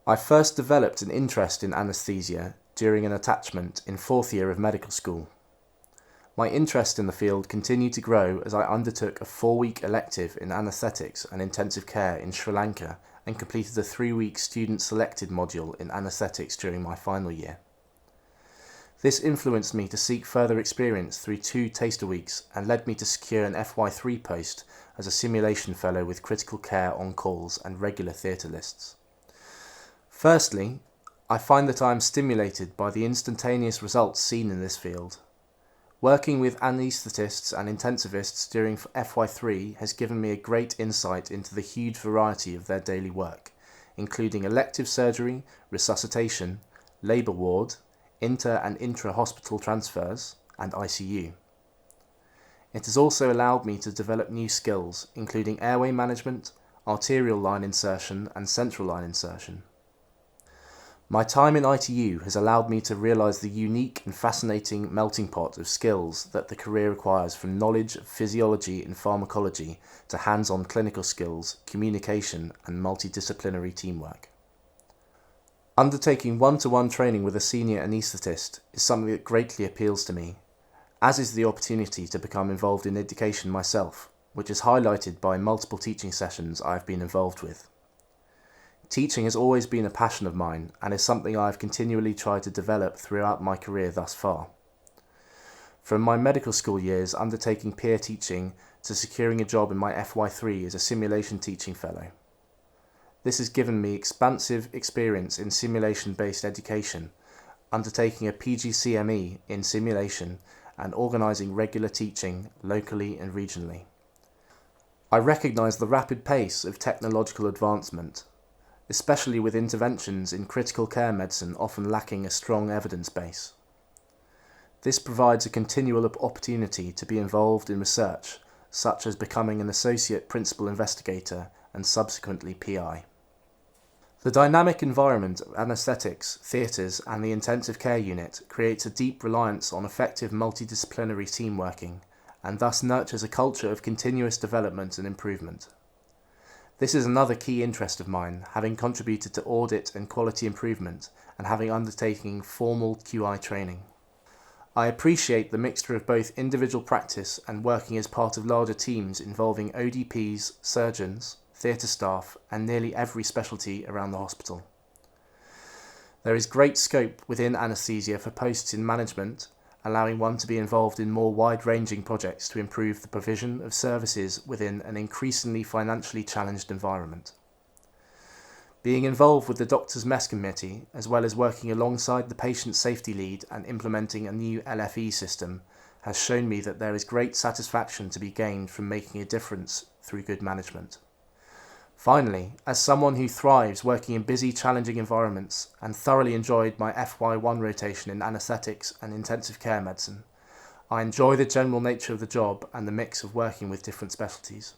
I first developed an interest in anaesthesia during an attachment in 4th year of medical school. My interest in the field continued to grow as I undertook a 4-week elective in anaesthetics and intensive care in Sri Lanka and completed a 3-week student-selected module in anaesthetics during my final year. This influenced me to seek further experience through 2 taster weeks and led me to secure an FY3 post as a simulation fellow with critical care on-calls and regular theatre lists. Firstly, I find that I am stimulated by the instantaneous results seen in this field. Working with anaesthetists and intensivists during FY3 has given me a great insight into the huge variety of their daily work, including elective surgery, resuscitation, labour ward, inter- and intra-hospital transfers, and ICU. It has also allowed me to develop new skills, including airway management, arterial line insertion, and central line insertion. My time in ITU has allowed me to realise the unique and fascinating melting pot of skills that the career requires, from knowledge of physiology and pharmacology to hands-on clinical skills, communication, and multidisciplinary teamwork. Undertaking one-to-one training with a senior anaesthetist is something that greatly appeals to me, as is the opportunity to become involved in education myself, which is highlighted by multiple teaching sessions I have been involved with. Teaching has always been a passion of mine and is something I have continually tried to develop throughout my career thus far. From my medical school years undertaking peer teaching to securing a job in my FY3 as a simulation teaching fellow. This has given me expansive experience in simulation-based education, undertaking a PGCME in simulation and organising regular teaching locally and regionally. I recognise the rapid pace of technological advancement, especially with interventions in critical care medicine often lacking a strong evidence base. This provides a continual opportunity to be involved in research, such as becoming an associate principal investigator and subsequently PI. The dynamic environment of anaesthetics, theatres and the intensive care unit creates a deep reliance on effective multidisciplinary team working, and thus nurtures a culture of continuous development and improvement. This is another key interest of mine, having contributed to audit and quality improvement and having undertaken formal QI training. I appreciate the mixture of both individual practice and working as part of larger teams involving ODPs, surgeons, theatre staff and nearly every specialty around the hospital. There is great scope within anaesthesia for posts in management, allowing one to be involved in more wide-ranging projects to improve the provision of services within an increasingly financially challenged environment. Being involved with the Doctors' Mess Committee, as well as working alongside the Patient Safety Lead and implementing a new LFE system, has shown me that there is great satisfaction to be gained from making a difference through good management. Finally, as someone who thrives working in busy, challenging environments and thoroughly enjoyed my FY1 rotation in anaesthetics and intensive care medicine, I enjoy the general nature of the job and the mix of working with different specialties.